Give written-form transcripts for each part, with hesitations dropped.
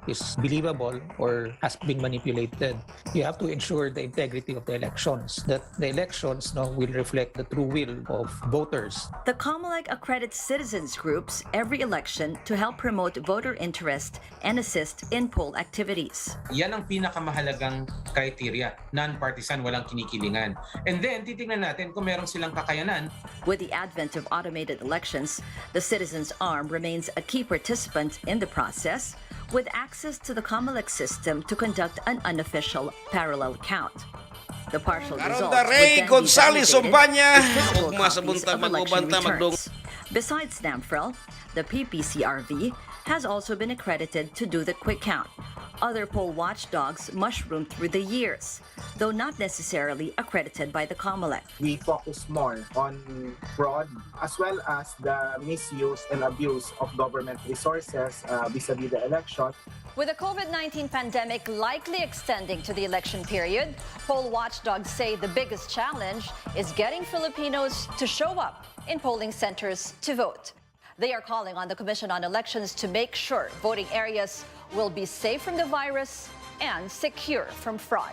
is believable or has been manipulated. You have to ensure the integrity of the elections, that the elections will reflect the true will of voters. The COMELEC accredits citizens groups every election to help promote voter interest and assist in poll activities. Yan ang pinakamahalagang criteria. Non-partisan, walang kinikilingan. And then, titingnan natin kung meron silang kakayanan. With the advent of automated elections, the citizens' arm remains a key participant in the process, with access to the COMELEC system to conduct an unofficial parallel count. The partial results would then be validated with physical copies of election returns. Besides NAMFREL, the PPCRV has also been accredited to do the quick count. Other poll watchdogs mushroomed through the years, though not necessarily accredited by the COMELEC. We focus more on fraud as well as the misuse and abuse of government resources vis-a-vis the election. With the COVID-19 pandemic likely extending to the election period, poll watchdogs say the biggest challenge is getting Filipinos to show up in polling centers to vote. They are calling on the Commission on Elections to make sure voting areas will be safe from the virus and secure from fraud.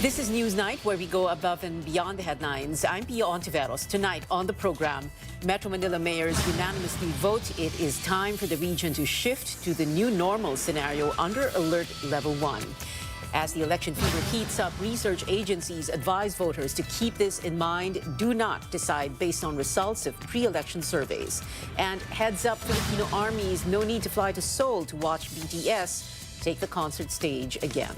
This is Newsnight, where we go above and beyond the headlines. I'm Pia Ontiveros. Tonight on the program, Metro Manila mayors unanimously vote it is time for the region to shift to the new normal scenario under Alert Level 1. As the election fever heats up, research agencies advise voters to keep this in mind. Do not decide based on results of pre-election surveys. And heads up, Filipino armies, no need to fly to Seoul to watch BTS take the concert stage again.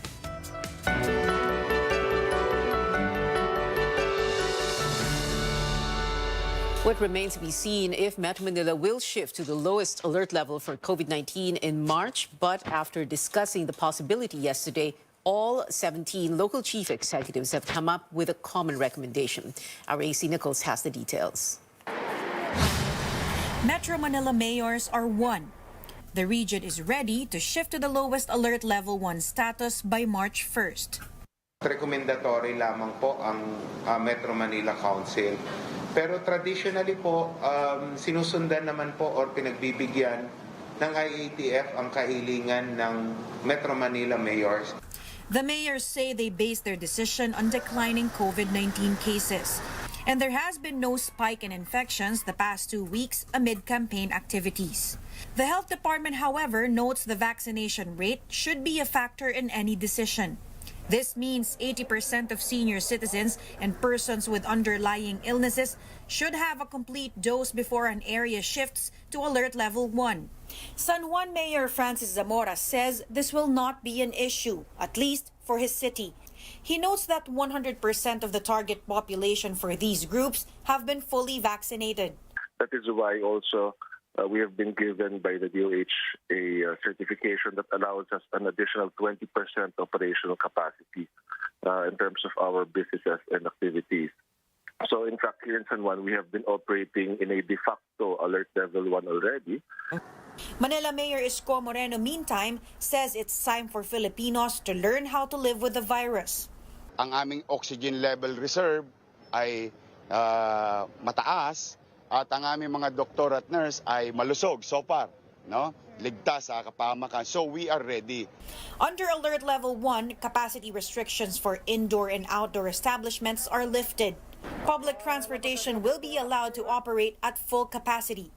What remains to be seen if Metro Manila will shift to the lowest alert level for COVID-19 in March. But after discussing the possibility yesterday, all 17 local chief executives have come up with a common recommendation. Our AC Nichols has the details. Metro Manila mayors are one. The region is ready to shift to the lowest alert level 1 status by March 1st. Recommendatory lamang po ang Metro Manila Council. Pero traditionally po, sinusundan naman po or pinagbibigyan ng IATF ang kahilingan ng Metro Manila mayors. The mayors say they base their decision on declining COVID-19 cases. And there has been no spike in infections the past 2 weeks amid campaign activities. The health department, however, notes the vaccination rate should be a factor in any decision. This means 80% of senior citizens and persons with underlying illnesses should have a complete dose before an area shifts to Alert Level 1. San Juan Mayor Francis Zamora says this will not be an issue, at least for his city. He notes that 100% of the target population for these groups have been fully vaccinated. That is why also we have been given by the DOH a certification that allows us an additional 20% operational capacity in terms of our businesses and activities. So in fact, here in San Juan, we have been operating in a de facto alert level 1 already. Manila Mayor Isko Moreno, meantime, says it's time for Filipinos to learn how to live with the virus. Ang aming oxygen level reserve ay mataas at ang aming mga doktor at nurse ay malusog so far, no? Ligtas sa kapahamakan. So we are ready. Under Alert Level 1, capacity restrictions for indoor and outdoor establishments are lifted. Public transportation will be allowed to operate at full capacity.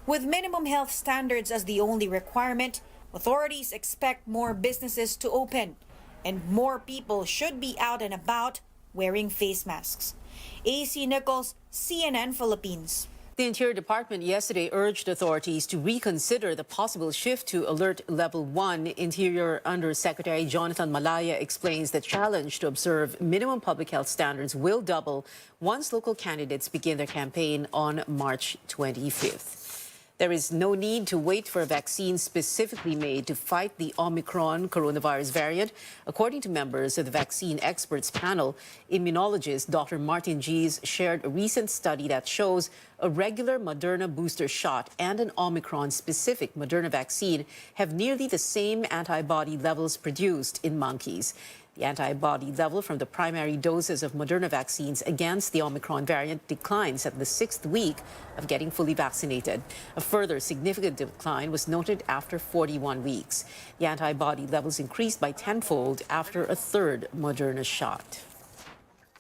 With minimum health standards as the only requirement, authorities expect more businesses to open, and more people should be out and about wearing face masks. AC Nichols, CNN Philippines. The Interior Department yesterday urged authorities to reconsider the possible shift to Alert Level 1. Interior Undersecretary Jonathan Malaya explains the challenge to observe minimum public health standards will double once local candidates begin their campaign on March 25th. There is no need to wait for a vaccine specifically made to fight the Omicron coronavirus variant. According to members of the vaccine experts panel, immunologist Dr. Martin Gies shared a recent study that shows a regular Moderna booster shot and an Omicron-specific Moderna vaccine have nearly the same antibody levels produced in monkeys. The antibody level from the primary doses of Moderna vaccines against the Omicron variant declines at the 6th week of getting fully vaccinated. A further significant decline was noted after 41 weeks. The antibody levels increased by tenfold after a third Moderna shot.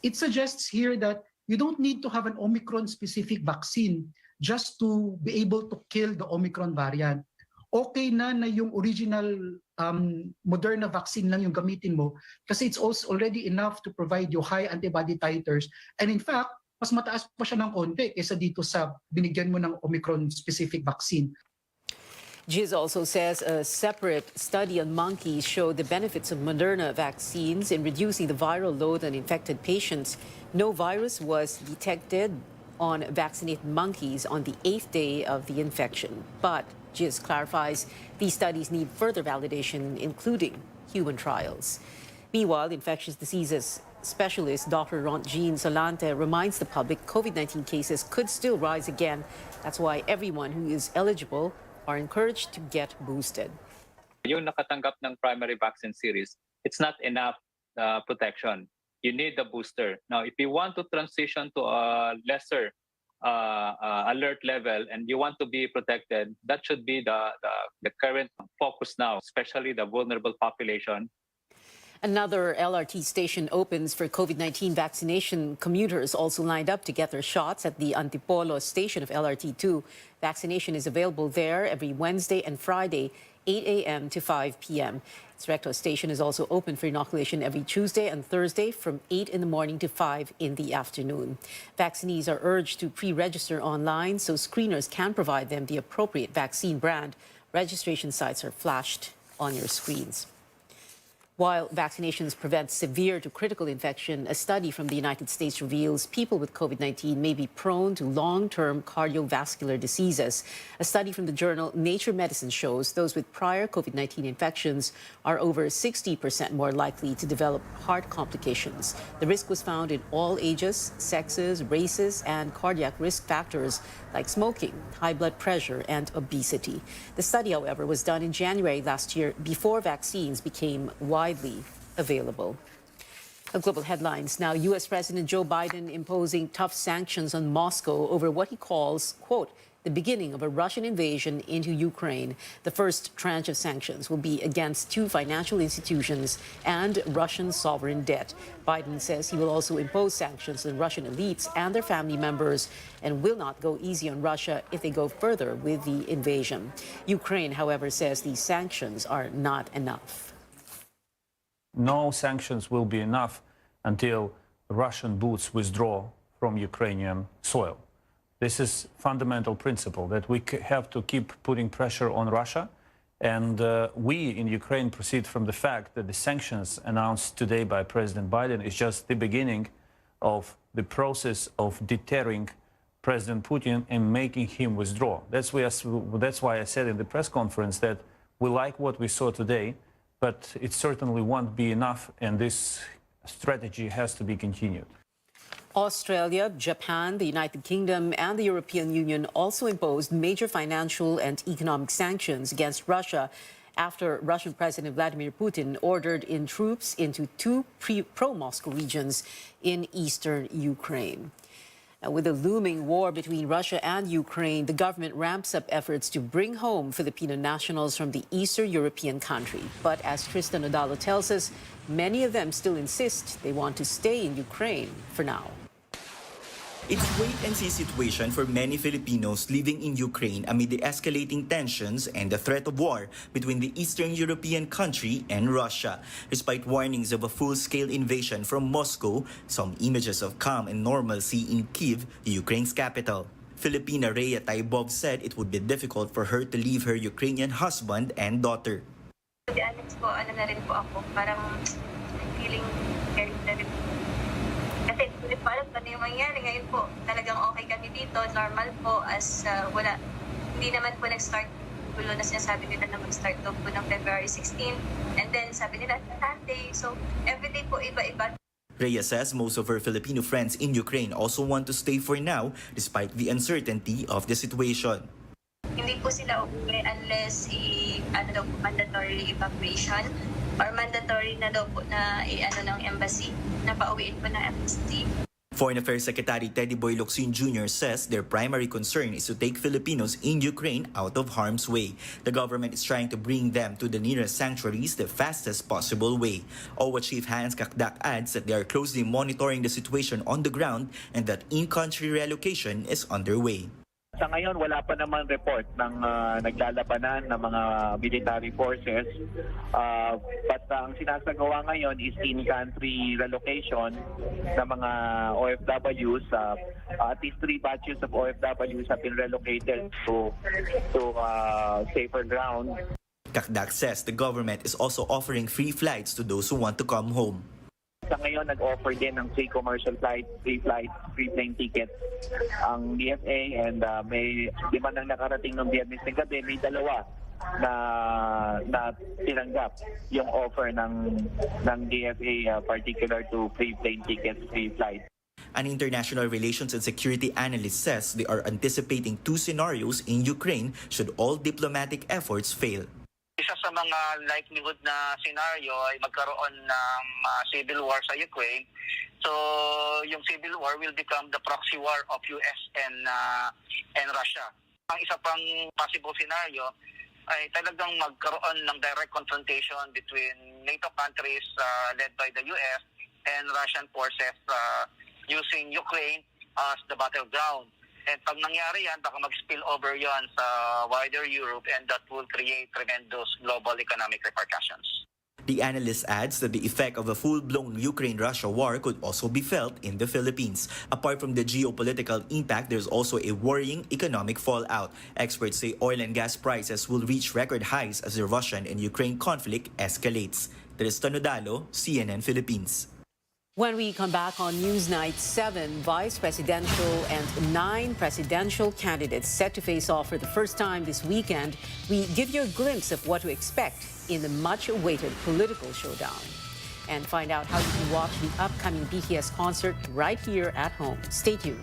It suggests here that you don't need to have an Omicron-specific vaccine just to be able to kill the Omicron variant. Okay na yung original Moderna vaccine lang yung gamitin mo kasi it's also already enough to provide you high antibody titers. And in fact, mas mataas pa siya ng konti kaysa dito sa binigyan mo ng Omicron-specific vaccine. Gies also says a separate study on monkeys showed the benefits of Moderna vaccines in reducing the viral load on infected patients. No virus was detected on vaccinated monkeys on the 8th day of the infection. But Gies clarifies these studies need further validation, including human trials. Meanwhile, infectious diseases specialist Dr. Jean Solante reminds the public COVID-19 cases could still rise again. That's why everyone who is eligible are encouraged to get boosted. Yung nakatanggap ng primary vaccine series, it's not enough protection. You need the booster. Now, if you want to transition to a lesser alert level and you want to be protected, that should be the current focus now, especially the vulnerable population. Another LRT station opens for COVID-19 vaccination. Commuters also lined up to get their shots at the Antipolo station of LRT2. Vaccination is available there every Wednesday and Friday, 8 a.m. to 5 p.m. Its Recto station is also open for inoculation every Tuesday and Thursday from 8 in the morning to 5 in the afternoon. Vaccinees are urged to pre-register online so screeners can provide them the appropriate vaccine brand. Registration sites are flashed on your screens. While vaccinations prevent severe to critical infection, a study from the United States reveals people with COVID-19 may be prone to long-term cardiovascular diseases. A study from the journal Nature Medicine shows those with prior COVID-19 infections are over 60% more likely to develop heart complications. The risk was found in all ages, sexes, races, and cardiac risk factors like smoking, high blood pressure, and obesity. The study, however, was done in January last year before vaccines became widely available. Global headlines now. U.S. President Joe Biden imposing tough sanctions on Moscow over what he calls, quote, the beginning of a Russian invasion into Ukraine. The first tranche of sanctions will be against 2 financial institutions and Russian sovereign debt. Biden says he will also impose sanctions on Russian elites and their family members and will not go easy on Russia if they go further with the invasion. Ukraine, however, says these sanctions are not enough. No sanctions will be enough until Russian boots withdraw from Ukrainian soil. This is fundamental principle that we have to keep putting pressure on Russia. And we in Ukraine proceed from the fact that the sanctions announced today by President Biden is just the beginning of the process of deterring President Putin and making him withdraw. That's why I said in the press conference that we like what we saw today, but it certainly won't be enough, and this strategy has to be continued. Australia, Japan, the United Kingdom, and the European Union also imposed major financial and economic sanctions against Russia after Russian President Vladimir Putin ordered in troops into 2 pro-Moscow regions in eastern Ukraine. Now, with the looming war between Russia and Ukraine, the government ramps up efforts to bring home Filipino nationals from the Eastern European country. But as Tristan Odalo tells us, many of them still insist they want to stay in Ukraine for now. It's wait-and-see situation for many Filipinos living in Ukraine amid the escalating tensions and the threat of war between the Eastern European country and Russia. Despite warnings of a full-scale invasion from Moscow, some images of calm and normalcy in Kyiv, Ukraine's capital. Filipina Rhea Taibov said it would be difficult for her to leave her Ukrainian husband and daughter. To be honest po, ano na rin po ako, parang feeling galit na rin. Kasi parang ano yung mangyari ngayon po, talagang okay kami dito, normal po as wala hindi naman po nag-start gulo na sinasabi nila na mag-start daw po ng February 16. And then sabi nila, Sunday. So, everyday po iba-iba. Rhea says most of her Filipino friends in Ukraine also want to stay for now despite the uncertainty of the situation. Hindi po sila uuwi unless mandatory evacuation or mandatory na daw po na ng embassy, na pauwiin po ng embassy. Foreign Affairs Secretary Teddy Boy Locsin Jr. says their primary concern is to take Filipinos in Ukraine out of harm's way. The government is trying to bring them to the nearest sanctuaries the fastest possible way. OWA Chief Hans Kakdak adds that they are closely monitoring the situation on the ground and that in-country relocation is underway. Sa ngayon, wala pa naman report ng naglalabanan ng mga military forces. But ang sinasagawa ngayon is in-country relocation ng mga OFWs. At least 3 batches of OFWs have been relocated to safer ground. Kakdak says the government is also offering free flights to those who want to come home. Sa ngayon, nag-offer din ng free commercial flights, free plane tickets ang DFA, and may lima nang nakarating ng Biyernes ng gabi, may 2 na tinanggap yung offer ng DFA particular to free plane tickets, free flights. An international relations and security analyst says they are anticipating 2 scenarios in Ukraine should all diplomatic efforts fail. Isa sa mga likelihood na scenario ay magkaroon ng civil war sa Ukraine. So, yung civil war will become the proxy war of US and Russia. Ang isa pang possible scenario ay talagang magkaroon ng direct confrontation between NATO countries led by the US and Russian forces using Ukraine as the battleground. And pag nangyari yan, baka mag-spill over yan sa wider Europe, and that will create tremendous global economic repercussions. The analyst adds that the effect of a full-blown Ukraine-Russia war could also be felt in the Philippines. Apart from the geopolitical impact, there's also a worrying economic fallout. Experts say oil and gas prices will reach record highs as the Russian and Ukraine conflict escalates. Tristan Nodalo, CNN Philippines. When we come back on Newsnight, 7 vice presidential and 9 presidential candidates set to face off for the first time this weekend, we give you a glimpse of what to expect in the much-awaited political showdown. And find out how you can watch the upcoming BTS concert right here at home. Stay tuned.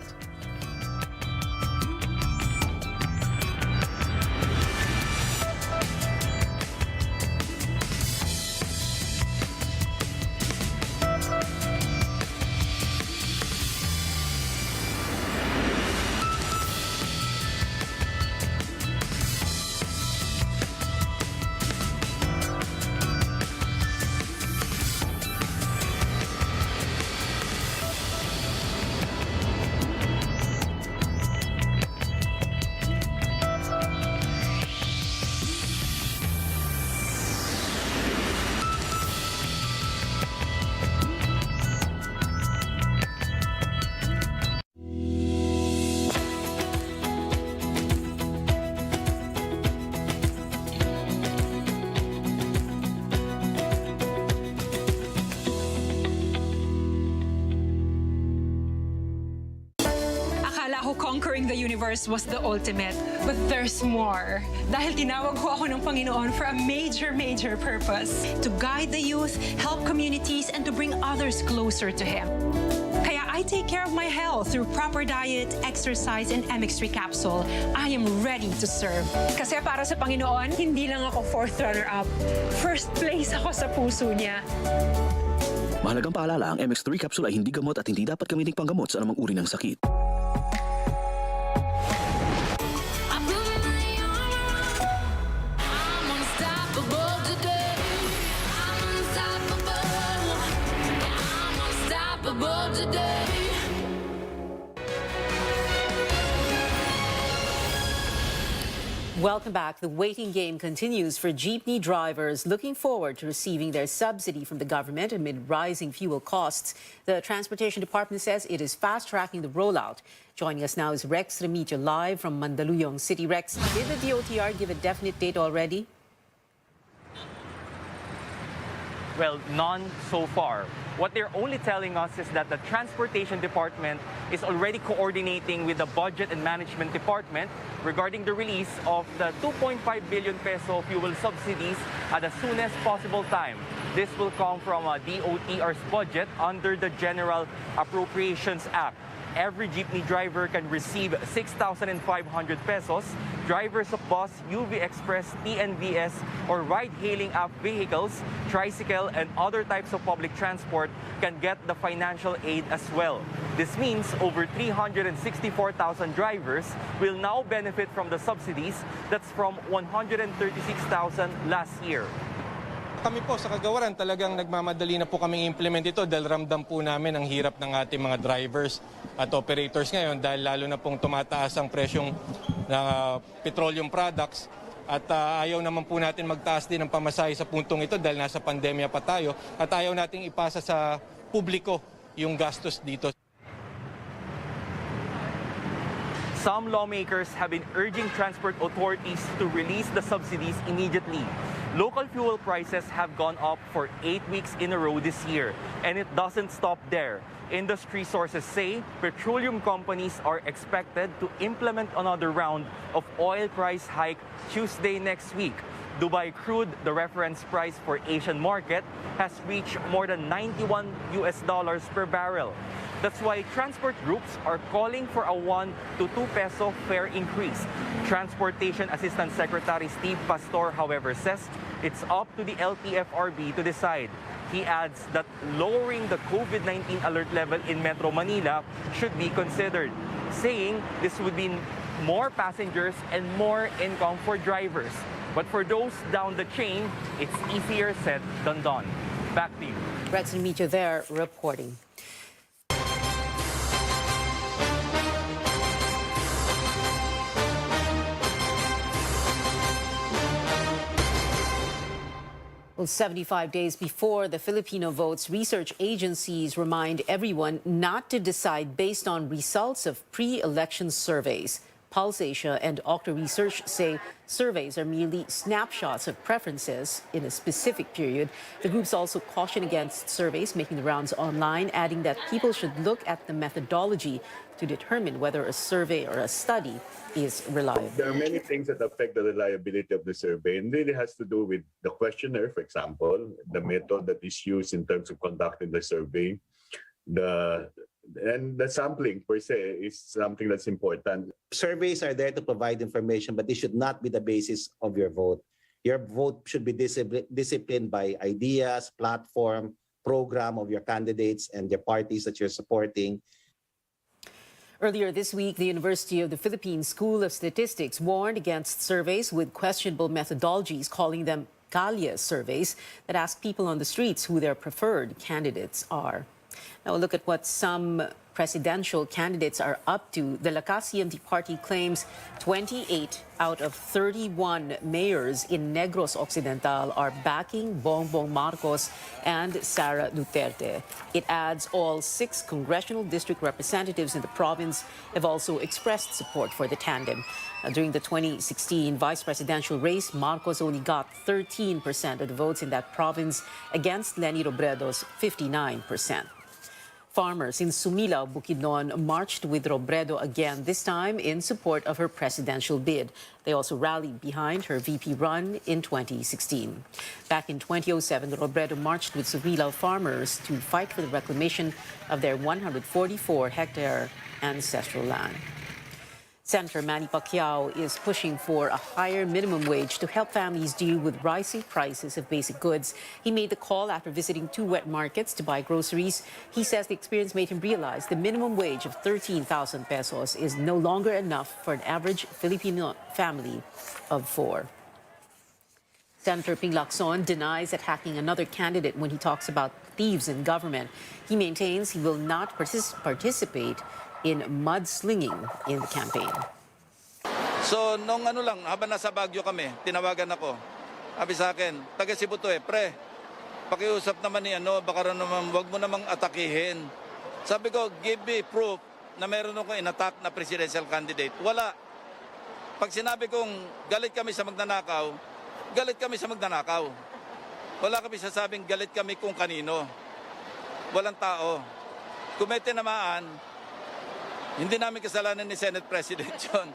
Conquering the universe was the ultimate, but there's more. Dahil tinawag ko ako ng Panginoon for a major purpose. To guide the youth, help communities, and to bring others closer to Him. Kaya I take care of my health through proper diet, exercise, and MX3 capsule. I am ready to serve. Kasi para sa Panginoon, hindi lang ako 4th runner-up. First place ako sa puso niya. Mahalagang paalala, ang MX3 capsule ay hindi gamot at hindi dapat gamiting panggamot sa anumang uri ng sakit. Welcome back. The waiting game continues for jeepney drivers looking forward to receiving their subsidy from the government amid rising fuel costs. The Transportation Department says it is fast-tracking the rollout. Joining us now is Rex Remigio live from Mandaluyong City. Rex, did the DOTR give a definite date already? Well, none so far. What they're only telling us is that the Transportation Department is already coordinating with the Budget and Management Department regarding the release of the 2.5 billion peso fuel subsidies at the soonest possible time. This will come from DOTR's budget under the General Appropriations Act. Every jeepney driver can receive 6,500 pesos. Drivers of bus, UV Express, TNVS, or ride-hailing app vehicles, tricycle, and other types of public transport can get the financial aid as well. This means over 364,000 drivers will now benefit from the subsidies. That's from 136,000 last year. Kami po sa Kagawaran talagang nagmamadali na po kami implement ito dahil ramdam po namin ang hirap ng ating mga drivers at operators ngayon dahil lalo na pong tumataas ang presyong ng petroleum products at ayaw naman po natin magtaas din ng pamasahe sa puntong ito dahil nasa pandemya pa tayo at ayaw nating ipasa sa publiko yung gastos dito. Some lawmakers have been urging transport authorities to release the subsidies immediately. Local fuel prices have gone up for 8 weeks in a row this year, and it doesn't stop there. Industry sources say petroleum companies are expected to implement another round of oil price hike Tuesday next week. Dubai crude, the reference price for Asian market, has reached more than $91 per barrel. That's why transport groups are calling for a 1 to 2 peso fare increase. Transportation Assistant Secretary Steve Pastor, however, says it's up to the LTFRB to decide. He adds that lowering the COVID-19 alert level in Metro Manila should be considered, saying this would mean more passengers and more income for drivers. But for those down the chain, it's easier said than done. Back to you. Rex and Meet you there reporting. Well, 75 days before the Filipino votes, research agencies remind everyone not to decide based on results of pre-election surveys. Pulse Asia and Okta Research say surveys are merely snapshots of preferences in a specific period. The groups also caution against surveys making the rounds online, adding that people should look at the methodology to determine whether a survey or a study is reliable. There are many things that affect the reliability of the survey, and really has to do with the questionnaire, for example, the method that is used in terms of conducting the survey, and the sampling per se is something that's important. Surveys are there to provide information, but they should not be the basis of your vote. Your vote should be disciplined by ideas, platform, program of your candidates and the parties that you're supporting. Earlier this week, the University of the Philippines School of Statistics warned against surveys with questionable methodologies, calling them Kalye surveys that ask people on the streets who their preferred candidates are. Now, a look at what some presidential candidates are up to. The Lakas CMD party claims 28 out of 31 mayors in Negros Occidental are backing Bongbong Marcos and Sara Duterte. It adds all 6 congressional district representatives in the province have also expressed support for the tandem. During the 2016 vice presidential race, Marcos only got 13% of the votes in that province against Leni Robredo's 59%. Farmers in Sumilao, Bukidnon marched with Robredo again, this time in support of her presidential bid. They also rallied behind her VP run in 2016. Back in 2007, Robredo marched with Sumilao farmers to fight for the reclamation of their 144-hectare ancestral land. Senator Manny Pacquiao is pushing for a higher minimum wage to help families deal with rising prices of basic goods. He made the call after visiting 2 wet markets to buy groceries. He says the experience made him realize the minimum wage of 13,000 pesos is no longer enough for an average Filipino family of 4. Senator Ping Lacson denies attacking another candidate when he talks about thieves in government. He maintains he will not participate in mudslinging in the campaign. So, nung habang nasa Baguio kami, tinawagan ako. Sabi sa akin, taga Cebu to pre, pakiusap naman ni baka naman, wag mo namang atakihin. Sabi ko, give me proof na meron akong in-attack na presidential candidate. Wala. Pag sinabi kong galit kami sa magnanakaw, galit kami sa magnanakaw. Wala kami sasabing galit kami kung kanino. walang tao. Kung may tinamaan, hindi namin kasalanan ni Senate President yun.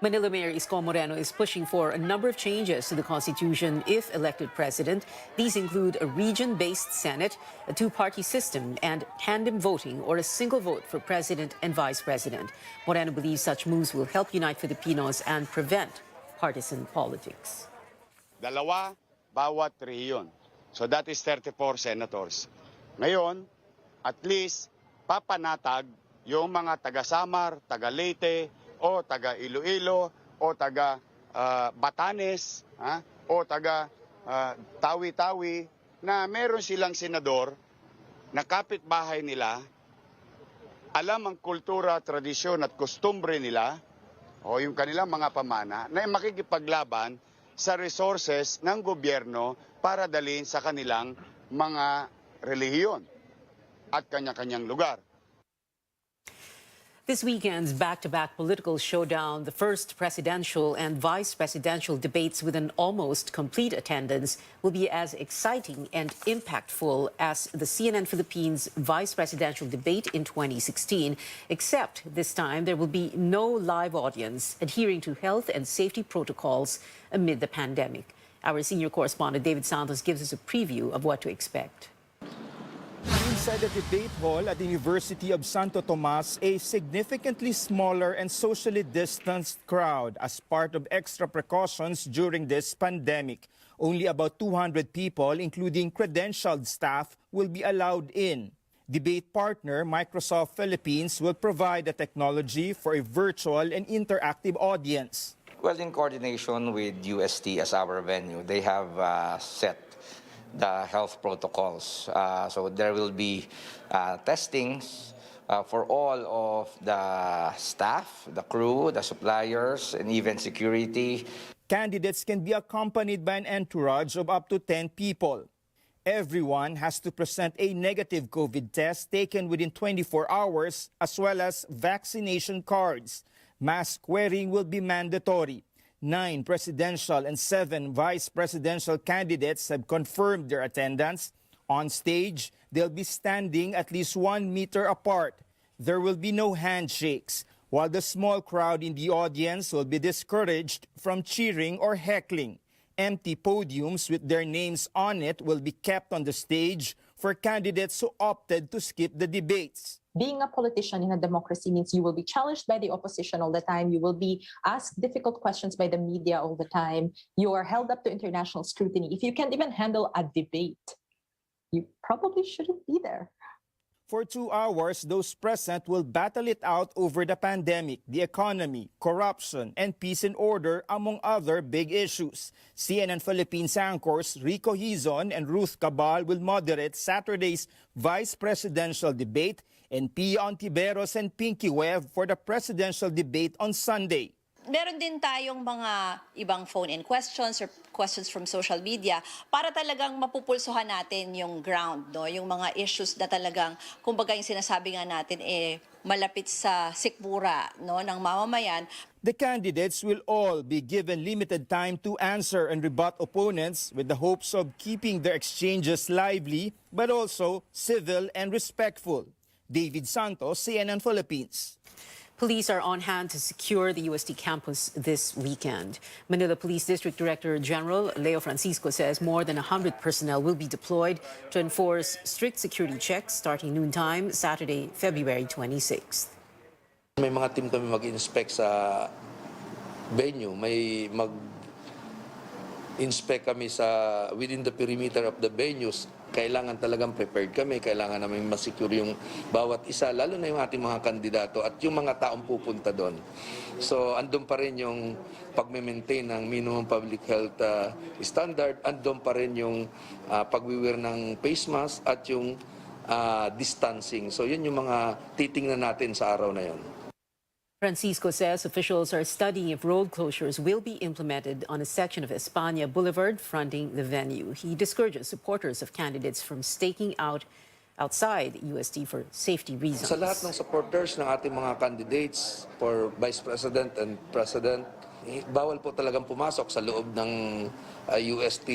Manila Mayor Isko Moreno is pushing for a number of changes to the Constitution if elected president. These include a region-based Senate, a two-party system, and tandem voting or a single vote for president and vice president. Moreno believes such moves will help unite Filipinos and prevent partisan politics. Dalawa bawat rehiyon. So that is 34 senators. Ngayon, at least papanatag yung mga taga-Samar, taga-Leyte, o taga Iloilo, o taga Batanes, o taga Tawi-Tawi, na meron silang senador na kapitbahay nila, alam ang kultura, tradisyon at kostumbre nila, o yung kanilang mga pamana, na makikipaglaban sa resources ng gobyerno para dalhin sa kanilang mga relihiyon at kanya-kanyang lugar. This weekend's back-to-back political showdown, the first presidential and vice presidential debates with an almost complete attendance, will be as exciting and impactful as the CNN Philippines vice presidential debate in 2016, except this time there will be no live audience, adhering to health and safety protocols amid the pandemic. Our senior correspondent David Santos gives us a preview of what to expect. Inside the debate hall at the University of Santo Tomas, a significantly smaller and socially distanced crowd as part of extra precautions during this pandemic. Only about 200 people, including credentialed staff, will be allowed in. Debate partner Microsoft Philippines will provide the technology for a virtual and interactive audience. Well, in coordination with UST as our venue, they have set the health protocols. So there will be testings for all of the staff, the crew, the suppliers, and even security. Candidates can be accompanied by an entourage of up to 10 people. Everyone has to present a negative COVID test taken within 24 hours, as well as vaccination cards. Mask wearing will be mandatory. 9 presidential and 7 vice presidential candidates have confirmed their attendance. On stage, they'll be standing at least 1 meter apart. There will be no handshakes, while the small crowd in the audience will be discouraged from cheering or heckling. Empty podiums with their names on it will be kept on the stage for candidates who opted to skip the debates. Being a politician in a democracy means you will be challenged by the opposition all the time. You will be asked difficult questions by the media all the time. You are held up to international scrutiny. If you can't even handle a debate, you probably shouldn't be there. For 2 hours, those present will battle it out over the pandemic, the economy, corruption, and peace and order, among other big issues. CNN Philippines anchors Rico Hizon and Ruth Cabal will moderate Saturday's vice presidential debate, and Pia Ontiveros and Pinky Webb for the presidential debate on Sunday. Meron din tayong mga ibang phone-in questions or questions from social media para talagang mapupulsuhan natin yung ground, no? Yung mga issues na talagang, kumbaga yung sinasabi nga natin, malapit sa sikmura, no, ng mamamayan. The candidates will all be given limited time to answer and rebut opponents with the hopes of keeping their exchanges lively but also civil and respectful. David Santos, CNN Philippines. Police are on hand to secure the UST campus this weekend. Manila Police District Director General Leo Francisco says more than 100 personnel will be deployed to enforce strict security checks starting noontime Saturday, February 26th. May mga team kami mag-inspect sa venue. May mag-inspect kami sa within the perimeter of the venues. Kailangan talagang prepared kami, kailangan namin masecure yung bawat isa, lalo na yung ating mga kandidato at yung mga taong pupunta doon. So andun pa rin yung pag-maintain ng minimum public health standard, andun pa rin yung pag-wear ng face mask at yung distancing. So yun yung mga titingnan natin sa araw na yun. Francisco says officials are studying if road closures will be implemented on a section of España Boulevard fronting the venue. He discourages supporters of candidates from staking out outside UST for safety reasons. Sa lahat ng supporters ng ating mga candidates for Vice President and President, bawal po talagang pumasok sa loob ng UST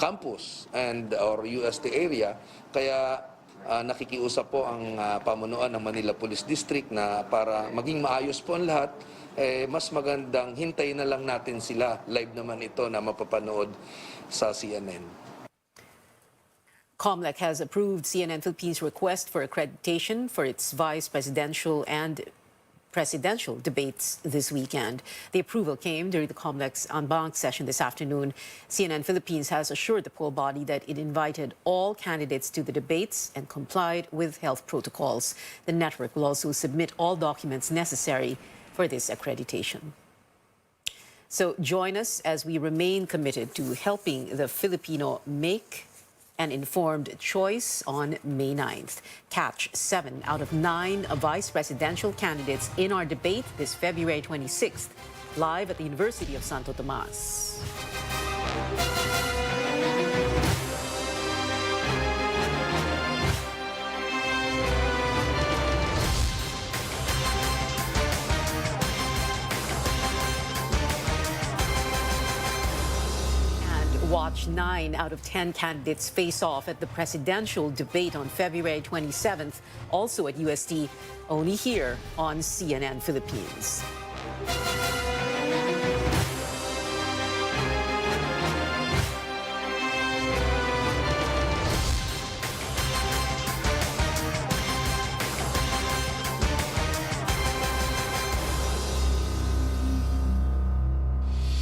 campus or UST area. Kaya nakikiusap po ang pamunuan ng Manila Police District na para maging maayos po ang lahat, mas magandang hintayin na lang natin sila. Live naman ito na mapapanood sa CNN. COMELEC has approved CNN Philippines' request for accreditation for its vice presidential and presidential debates this weekend. The approval came during the COMELEC's en banc session this afternoon. CNN Philippines has assured the poll body that it invited all candidates to the debates and complied with health protocols. The network will also submit all documents necessary for this accreditation. So join us as we remain committed to helping the Filipino make an informed choice on May 9th. Catch 7 out of 9 vice presidential candidates in our debate this February 26th, live at the University of Santo Tomas. Watch 9 out of 10 candidates face off at the presidential debate on February 27th, also at UST, only here on CNN Philippines.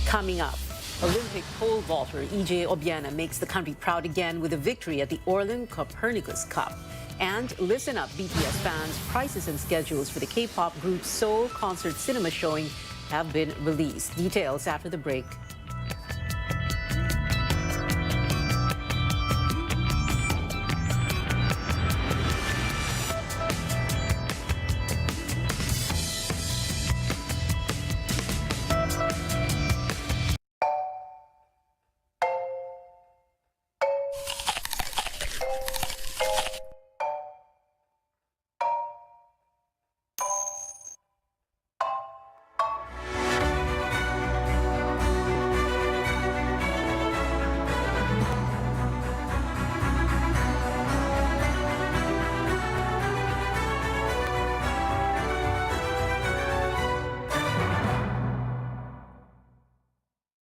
Coming up, Olympic pole vaulter EJ Obiena makes the country proud again with a victory at the Orlin Copernicus Cup. And listen up, BTS fans, prices and schedules for the K-pop group Seoul concert cinema showing have been released. Details after the break.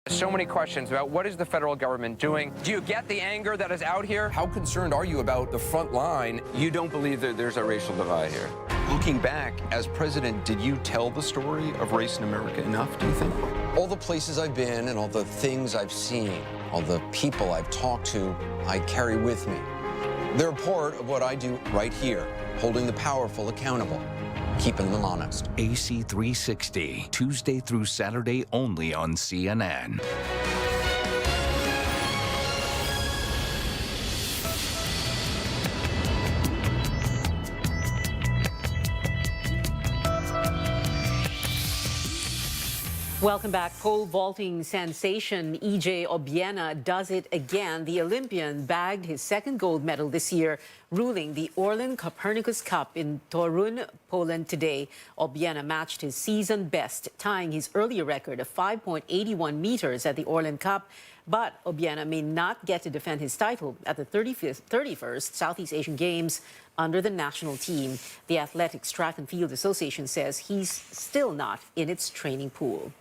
So many questions about what is the federal government doing. Do you get the anger that is out here? How concerned are you about the front line? You don't believe that there's a racial divide here? Looking back, as president, did you tell the story of race in America enough, do you think? All the places I've been and all the things I've seen, all the people I've talked to, I carry with me. They're part of what I do right here, holding the powerful accountable, keeping them honest. AC 360, Tuesday through Saturday only on CNN. Welcome back. Pole vaulting sensation EJ Obiena does it again. The Olympian bagged his second gold medal this year, ruling the Orlin Copernicus Cup in Torun, Poland today. Obiena matched his season best, tying his earlier record of 5.81 meters at the Orlin Cup. But Obiena may not get to defend his title at the 31st Southeast Asian Games under the national team. The Athletics Track and Field Association says he's still not in its training pool.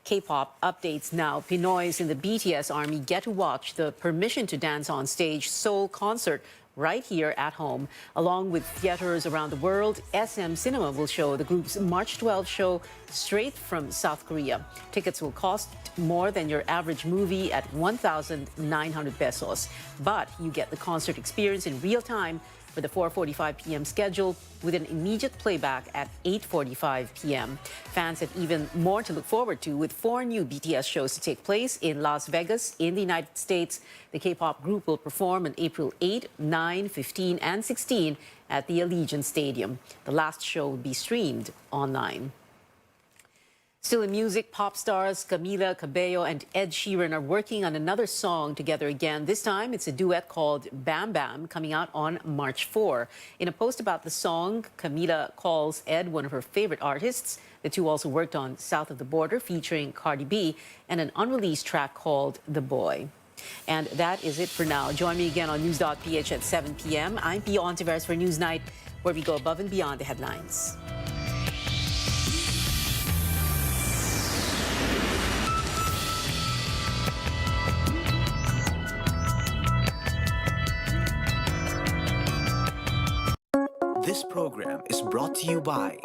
K-pop updates now. Pinoys in the BTS army get to watch the Permission to Dance on Stage Seoul concert right here at home. Along with theaters around the world, SM Cinema will show the group's March 12 show straight from South Korea. Tickets will cost more than your average movie at 1,900 pesos. But you get the concert experience in real time for the 4:45 p.m. schedule with an immediate playback at 8:45 p.m. Fans have even more to look forward to with 4 new BTS shows to take place in Las Vegas in the United States. The K-pop group will perform on April 8, 9, 15, and 16 at the Allegiant Stadium. The last show will be streamed online. Still in music, pop stars Camila Cabello and Ed Sheeran are working on another song together again. This time, it's a duet called Bam Bam, coming out on March 4. In a post about the song, Camila calls Ed one of her favorite artists. The two also worked on South of the Border, featuring Cardi B, and an unreleased track called The Boy. And that is it for now. Join me again on News.ph at 7 p.m. I'm Pio Ontiveros for Newsnight, where we go above and beyond the headlines. This program is brought to you by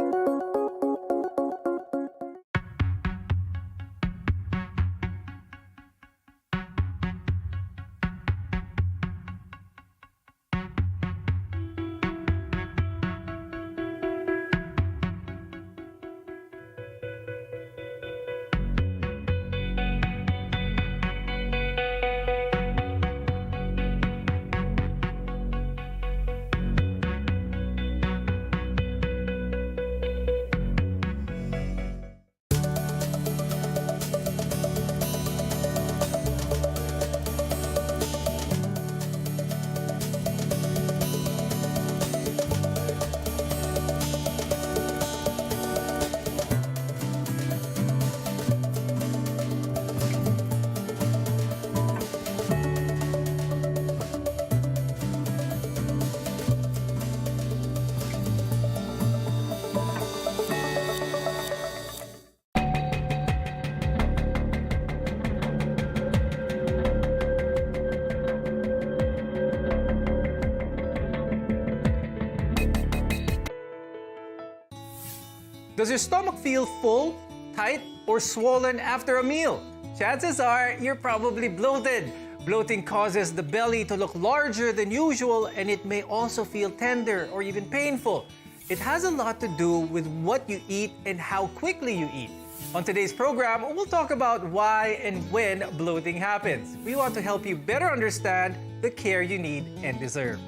Does your stomach feel full, tight, or swollen after a meal? Chances are you're probably bloated. Bloating causes the belly to look larger than usual, and it may also feel tender or even painful. It has a lot to do with what you eat and how quickly you eat. On today's program, we'll talk about why and when bloating happens. We want to help you better understand the care you need and deserve.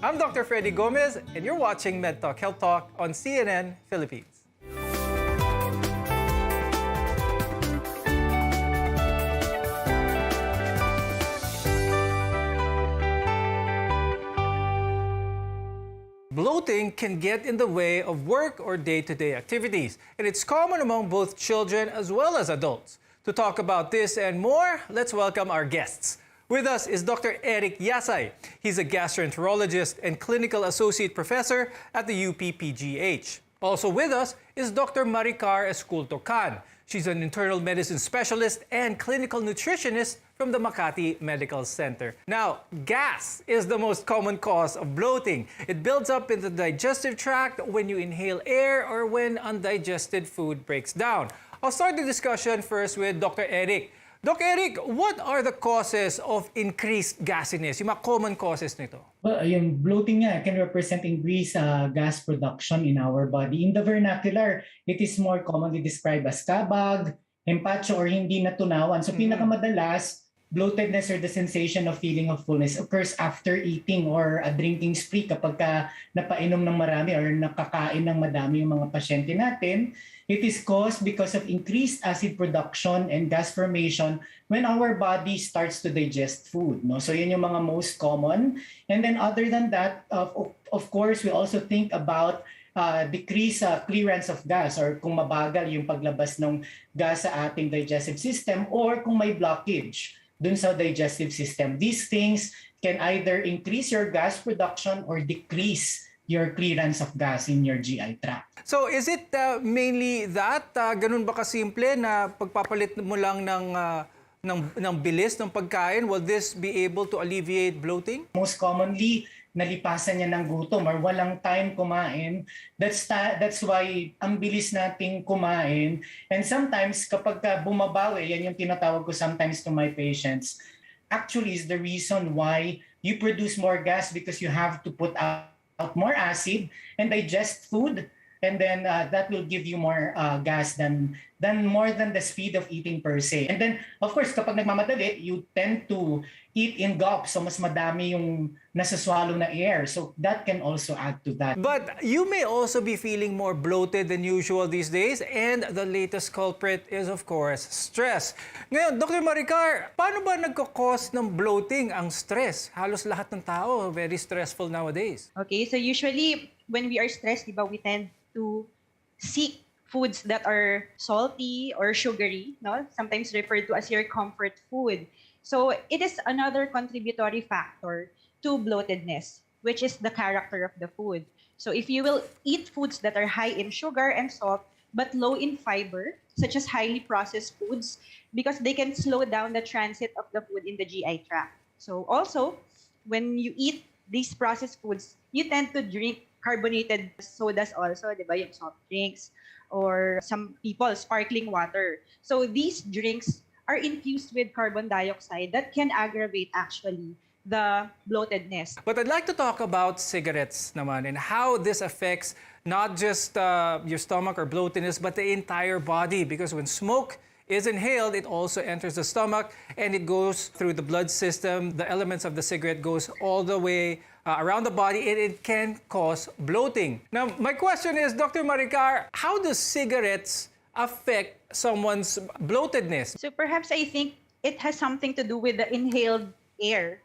I'm Dr. Freddy Gomez, and you're watching MedTalk Health Talk on CNN Philippines. Bloating can get in the way of work or day-to-day activities, and it's common among both children as well as adults. To talk about this and more, let's welcome our guests. With us is Dr. Eric Yasay. He's a gastroenterologist and clinical associate professor at the UP-PGH. Also with us is Dr. Maricar Esculto-Can. She's an internal medicine specialist and clinical nutritionist from the Makati Medical Center. Now, gas is the most common cause of bloating. It builds up in the digestive tract when you inhale air or when undigested food breaks down. I'll start the discussion first with Dr. Eric. Dr. Eric, what are the causes of increased gasiness? Yung mga common causes nito? Well, yung bloating nga can represent increased gas production in our body. In the vernacular, it is more commonly described as kabag, empacho, or hindi natunawan. So pinakamadalas, bloatedness or the sensation of feeling of fullness occurs after eating or a drinking spree kapag ka napainom ng marami or nakakain ng madami yung mga pasyente natin. It is caused because of increased acid production and gas formation when our body starts to digest food. No? So yun yung mga most common. And then other than that, of course, we also think about decrease clearance of gas or kung mabagal yung paglabas ng gas sa ating digestive system or kung may blockage dun sa digestive system. These things can either increase your gas production or decrease your clearance of gas in your GI tract. So is it mainly that? Ganun ba kasimple na pagpapalit mo lang ng bilis ng pagkain? Will this be able to alleviate bloating? Most commonly, nalipasan niya ng gutom or walang time kumain. That's why ang bilis nating kumain. And sometimes kapag bumabawi, yan yung tinatawag ko sometimes to my patients, actually is the reason why you produce more gas because you have to put out more acid and digest food. and then that will give you more gas than more than the speed of eating per se. And then, of course, kapag nagmamadali, you tend to eat in gulps, so mas madami yung nasaswallow na air. So that can also add to that. But you may also be feeling more bloated than usual these days, and the latest culprit is, of course, stress. Ngayon, Dr. Maricar, paano ba nagkakos ng bloating ang stress? Halos lahat ng tao very stressful nowadays. Okay, so usually when we are stressed, diba, we tend to seek foods that are salty or sugary, no? Sometimes referred to as your comfort food. So it is another contributory factor to bloatedness, which is the character of the food. So if you will eat foods that are high in sugar and salt, but low in fiber, such as highly processed foods, because they can slow down the transit of the food in the GI tract. So also, when you eat these processed foods, you tend to drink carbonated sodas also, di ba, yung soft drinks, or some people, sparkling water. So these drinks are infused with carbon dioxide that can aggravate actually the bloatedness. But I'd like to talk about cigarettes naman and how this affects not just your stomach or bloatedness, but the entire body. Because when smoke is inhaled, it also enters the stomach and it goes through the blood system. The elements of the cigarette goes all the way around the body, and it can cause bloating. Now, my question is, Dr. Maricar, how do cigarettes affect someone's bloatedness? So perhaps I think it has something to do with the inhaled air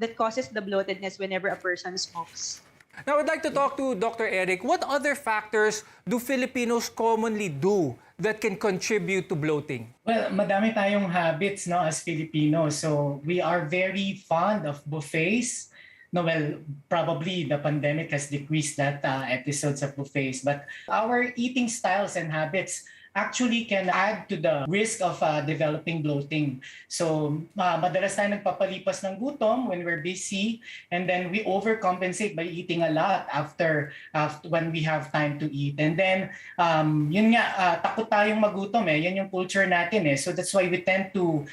that causes the bloatedness whenever a person smokes. Now, I'd like to talk to Dr. Eric. What other factors do Filipinos commonly do that can contribute to bloating? Well, madami tayong habits, no, as Filipinos. So we are very fond of buffets. No, well, probably the pandemic has decreased that episodes of buffets, but our eating styles and habits actually can add to the risk of developing bloating. So, madalas tayo nagpapalipas ng gutom when we're busy, and then we overcompensate by eating a lot after when we have time to eat. And then, yun nga, takot tayong magutom eh. Yan yung culture natin eh. So that's why we tend to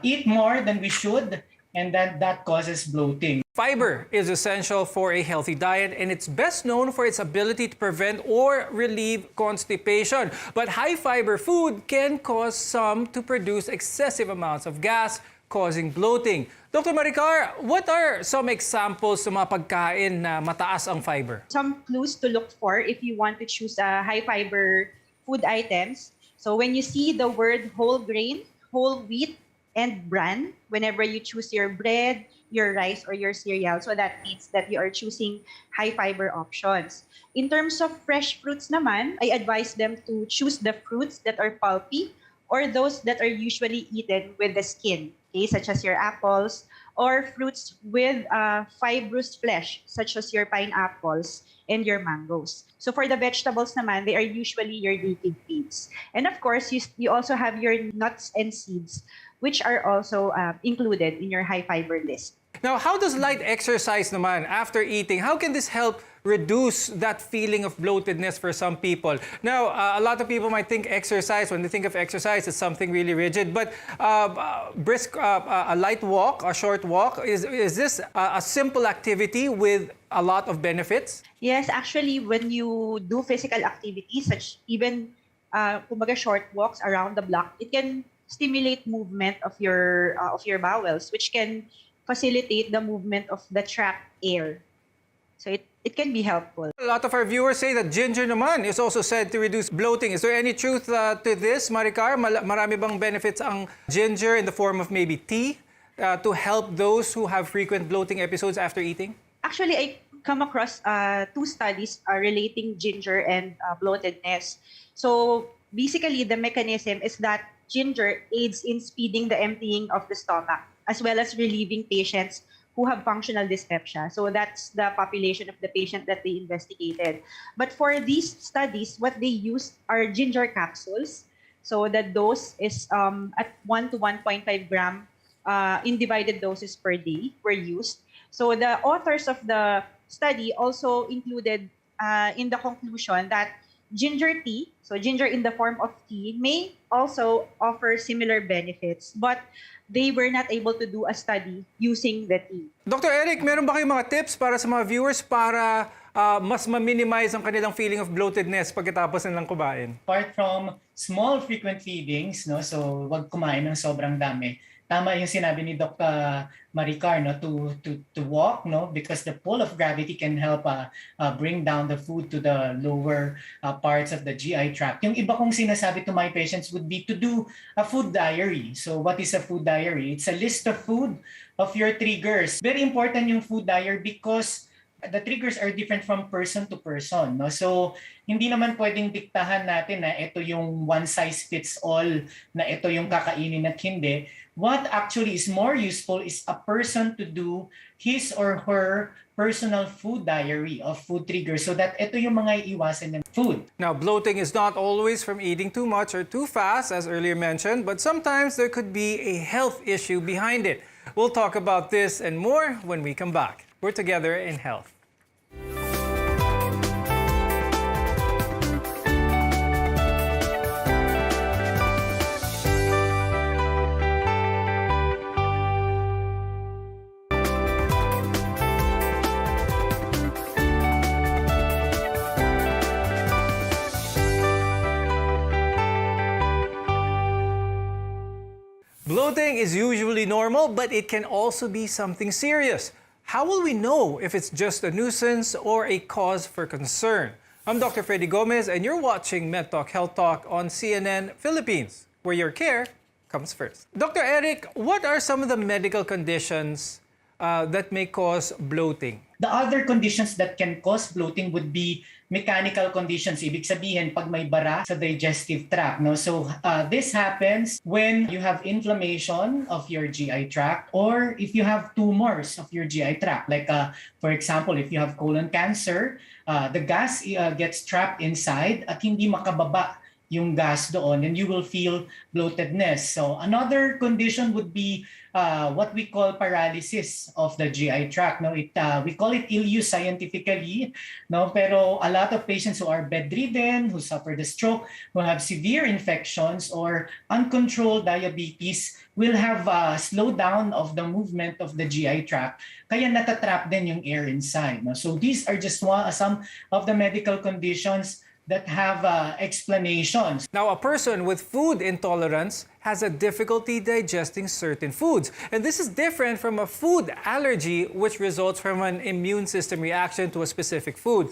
eat more than we should, and that causes bloating. Fiber is essential for a healthy diet, and it's best known for its ability to prevent or relieve constipation. But high-fiber food can cause some to produce excessive amounts of gas, causing bloating. Dr. Maricar, what are some examples ng mga pagkain na mataas ang fiber? Some clues to look for if you want to choose high-fiber food items. So when you see the word whole grain, whole wheat, and bran, whenever you choose your bread, your rice, or your cereal. So that means that you are choosing high-fiber options. In terms of fresh fruits naman, I advise them to choose the fruits that are pulpy or those that are usually eaten with the skin, okay, such as your apples, or fruits with fibrous flesh, such as your pineapples and your mangoes. So for the vegetables naman, they are usually your leafy greens. And of course, you also have your nuts and seeds, which are also included in your high-fiber list. Now, how does light exercise naman after eating, how can this help reduce that feeling of bloatedness for some people? Now, a lot of people might think exercise, when they think of exercise, it's something really rigid. But a light walk, a short walk, is this a simple activity with a lot of benefits? Yes, actually, when you do physical activities, such even kumbaga short walks around the block, it can stimulate movement of your bowels, which can facilitate the movement of the trapped air. So it can be helpful. A lot of our viewers say that ginger naman is also said to reduce bloating. Is there any truth to this, Maricar? Marami bang benefits ang ginger in the form of maybe tea to help those who have frequent bloating episodes after eating? Actually, I come across 2 studies relating ginger and bloatedness. So basically, the mechanism is that ginger aids in speeding the emptying of the stomach, as well as relieving patients who have functional dyspepsia. So that's the population of the patient that they investigated. But for these studies, what they used are ginger capsules. So the dose is at 1 to 1.5 gram in divided doses per day were used. So the authors of the study also included in the conclusion that ginger tea, so ginger in the form of tea, may also offer similar benefits, but they were not able to do a study using the tea. Dr. Eric, meron ba kayong mga tips para sa mga viewers para mas ma-minimize ang kanilang feeling of bloatedness pagkatapos nilang kumain? Apart from small frequent feedings, no, so wag kumain ng sobrang dami. Tama yung sinabi ni Dr. Maricar, no, to walk, no, because the pull of gravity can help bring down the food to the lower parts of the GI tract. Yung iba kong sinasabi to my patients would be to do a food diary. So what is a food diary? It's a list of food of your triggers. Very important yung food diary because the triggers are different from person to person, no? So hindi naman pwedeng diktahan natin na ito yung one size fits all, na ito yung kakainin at hindi. What actually is more useful is a person to do his or her personal food diary of food triggers so that ito yung mga iiwasan ng food. Now, bloating is not always from eating too much or too fast, as earlier mentioned, but sometimes there could be a health issue behind it. We'll talk about this and more when we come back. We're together in health. Bloating is usually normal, but it can also be something serious. How will we know if it's just a nuisance or a cause for concern? I'm Dr. Freddy Gomez, and you're watching MedTalk Health Talk on CNN Philippines, where your care comes first. Dr. Eric, what are some of the medical conditions that may cause bloating? The other conditions that can cause bloating would be mechanical conditions. Ibig sabihin, pag may bara sa digestive tract. No? So this happens when you have inflammation of your GI tract or if you have tumors of your GI tract. Like, for example, if you have colon cancer, the gas gets trapped inside at hindi makababa yung gas doon, and you will feel bloatedness. So another condition would be what we call paralysis of the GI tract. No, we call it ileus scientifically. No, pero a lot of patients who are bedridden, who suffer the stroke, who have severe infections or uncontrolled diabetes will have a slowdown of the movement of the GI tract. Kaya natatrap din yung air inside. No? So these are just some of the medical conditions that have explanations. Now, a person with food intolerance has a difficulty digesting certain foods. And this is different from a food allergy, which results from an immune system reaction to a specific food.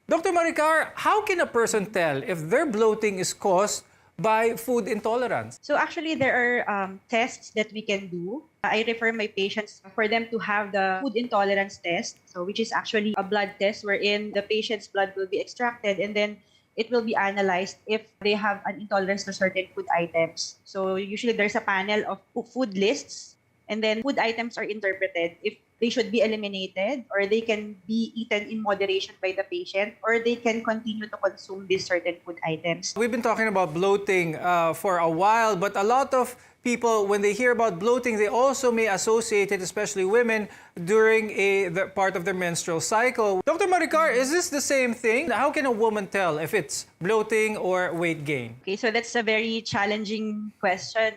Dr. Maricar, how can a person tell if their bloating is caused by food intolerance? So actually, there are tests that we can do. I refer my patients for them to have the food intolerance test, so which is actually a blood test wherein the patient's blood will be extracted and then it will be analyzed if they have an intolerance to certain food items. So usually there's a panel of food lists, and then food items are interpreted if they should be eliminated or they can be eaten in moderation by the patient or they can continue to consume these certain food items. We've been talking about bloating for a while, but a lot of people, when they hear about bloating, they also may associate it, especially women, during the part of their menstrual cycle. Dr. Maricar, is this the same thing? How can a woman tell if it's bloating or weight gain? Okay, so that's a very challenging question,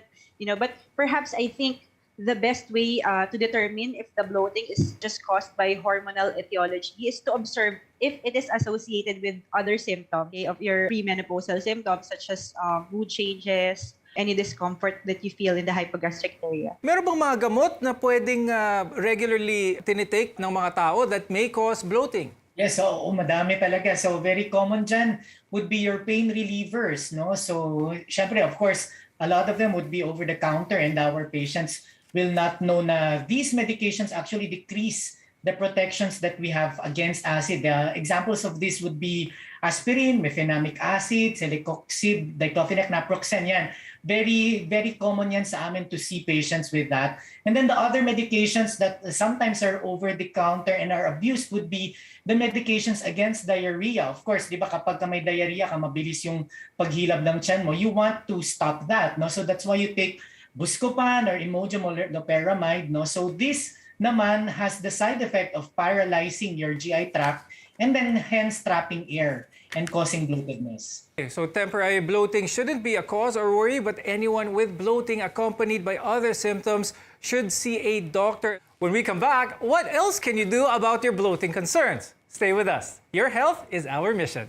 but perhaps I think the best way to determine if the bloating is just caused by hormonal etiology is to observe if it is associated with other symptoms of your premenopausal symptoms such as mood changes, any discomfort that you feel in the hypogastric area. Meron bang mga gamot na pwedeng regularly tinitake ng mga tao that may cause bloating? Yes, so madami talaga. So very common dyan would be your pain relievers. No? So syempre, of course, a lot of them would be over the counter and our patients will not know na these medications actually decrease the protections that we have against acid. Examples of this would be aspirin, mefenamic acid, celecoxib, diclofenac, naproxen. Yan. Very, very common yan sa amin to see patients with that. And then the other medications that sometimes are over the counter and are abused would be the medications against diarrhea. Of course, di ba kapag may diarrhea ka, mabilis yung paghilab ng tiyan mo, you want to stop that. No? So that's why you take Buscopan or Imodium or loperamide. No? So this naman has the side effect of paralyzing your GI tract and then hence trapping air and causing bloatedness. Okay, so temporary bloating shouldn't be a cause or worry, but anyone with bloating accompanied by other symptoms should see a doctor. When we come back, what else can you do about your bloating concerns? Stay with us. Your health is our mission.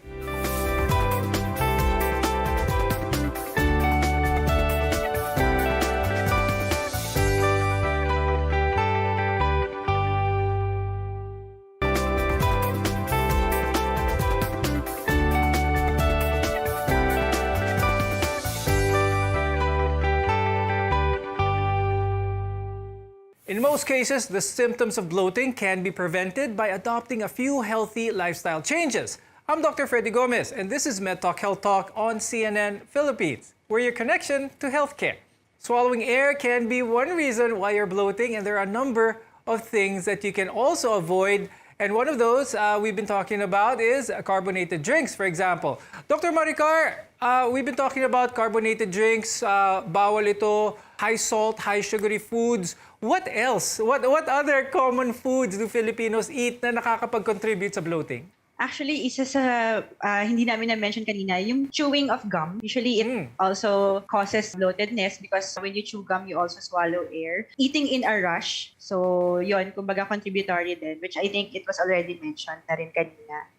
In most cases, the symptoms of bloating can be prevented by adopting a few healthy lifestyle changes. I'm Dr. Freddy Gomez, and this is MedTalk Health Talk on CNN Philippines. We're your connection to healthcare. Swallowing air can be one reason why you're bloating, and there are a number of things that you can also avoid. And one of those we've been talking about is carbonated drinks, for example. Dr. Maricar, we've been talking about carbonated drinks, bawal ito, high salt, high sugary foods. What else? What other common foods do Filipinos eat na nakakapag-contribute sa bloating? Actually, isa sa hindi namin na-mention kanina, yung chewing of gum. Usually, it also causes bloatedness because when you chew gum, you also swallow air. Eating in a rush. So, yon, kumbaga contributory din, which I think it was already mentioned na rin kanina.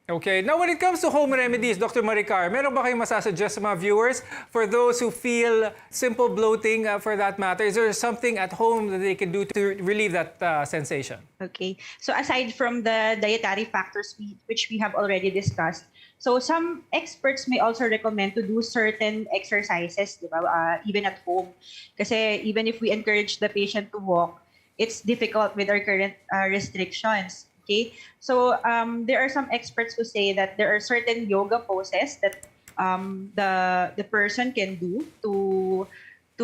Okay. Now, when it comes to home remedies, Dr. Maricar, meron ba kayong masasuggest sa mga viewers for those who feel simple bloating for that matter? Is there something at home that they can do to relieve that sensation? Okay. So aside from the dietary factors which we have already discussed, so some experts may also recommend to do certain exercises, di ba? Even at home. Kasi even if we encourage the patient to walk, it's difficult with our current restrictions. Okay, so there are some experts who say that there are certain yoga poses that the person can do to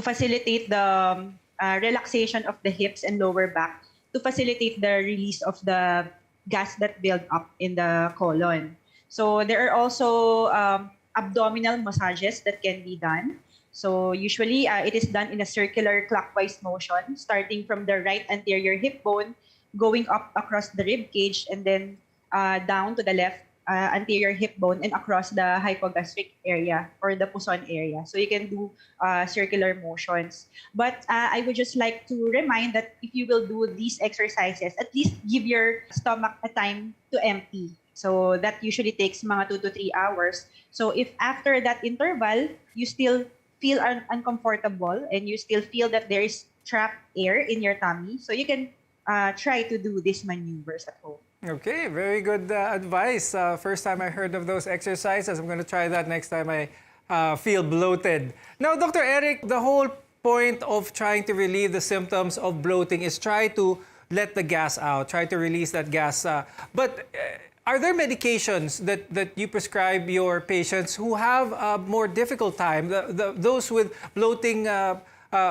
facilitate the relaxation of the hips and lower back, to facilitate the release of the gas that build up in the colon. So there are also abdominal massages that can be done. So usually it is done in a circular clockwise motion, starting from the right anterior hip bone, going up across the rib cage, and then down to the left anterior hip bone and across the hypogastric area or the puson area. So you can do circular motions. But I would just like to remind that if you will do these exercises, at least give your stomach a time to empty. So that usually takes mga 2 to 3 hours. So if after that interval, you still feel uncomfortable and you still feel that there is trapped air in your tummy, so you can try to do these maneuvers at home. Okay, very good advice. First time I heard of those exercises. I'm going to try that next time I feel bloated. Now, Dr. Eric, the whole point of trying to relieve the symptoms of bloating is try to let the gas out, try to release that gas. But are there medications that you prescribe your patients who have a more difficult time, those with bloating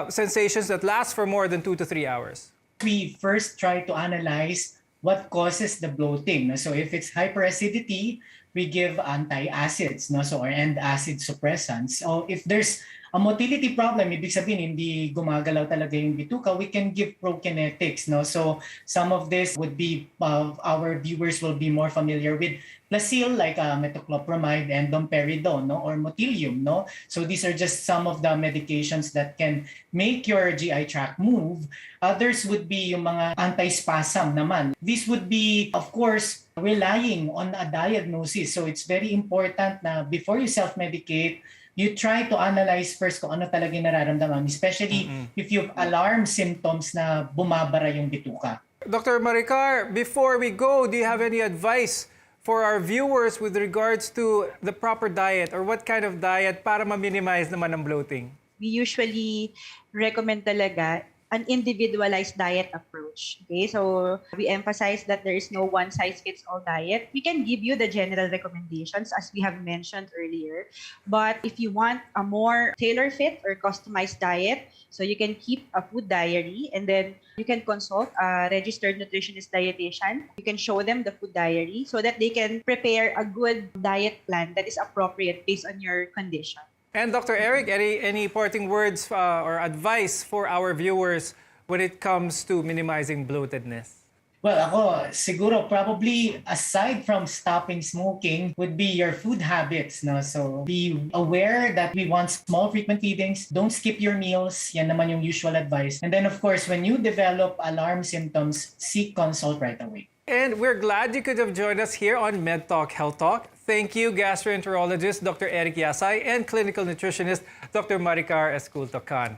sensations that last for more than 2 to 3 hours? We first try to analyze what causes the bloating. So if it's hyperacidity, we give antacids, or end acid suppressants. So if there's a motility problem, ibig sabihin hindi gumagalaw talaga yung bituka, we can give prokinetics. So some of this would be, our viewers will be more familiar with Plasil, like metoclopramide and domperidone, or Motilium. So these are just some of the medications that can make your GI tract move. Others would be yung mga antispasm naman. This would be, of course, relying on a diagnosis. So it's very important na before you self-medicate, you try to analyze first kung ano talaga yung nararamdaman, especially if you have alarm symptoms na bumabara yung bituka. Dr. Maricar, before we go, do you have any advice for our viewers with regards to the proper diet or what kind of diet para ma-minimize naman ang bloating? We usually recommend talaga an individualized diet approach. Okay, so we emphasize that there is no one-size-fits-all diet. We can give you the general recommendations as we have mentioned earlier. But if you want a more tailor-fit or customized diet, so you can keep a food diary and then you can consult a registered nutritionist dietitian. You can show them the food diary so that they can prepare a good diet plan that is appropriate based on your condition. And Dr. Eric, any parting words or advice for our viewers when it comes to minimizing bloatedness? Well, ako, siguro probably aside from stopping smoking would be your food habits. So be aware that we want small frequent feedings. Don't skip your meals. Yan naman yung usual advice. And then of course, when you develop alarm symptoms, seek consult right away. and we're glad you could have joined us here on Med Talk Health Talk. Thank you, gastroenterologist Dr. Eric Yasay and clinical nutritionist Dr. Maricar Esculto-Can.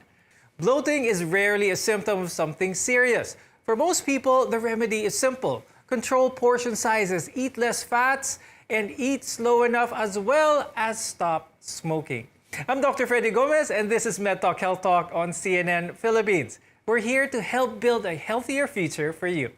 Bloating is rarely a symptom of something serious. For most people, the remedy is simple. Control portion sizes, eat less fats, and eat slow enough, as well as stop smoking. I'm Dr. Freddy Gomez, and this is Med Talk Health Talk on CNN Philippines. We're here to help build a healthier future for you.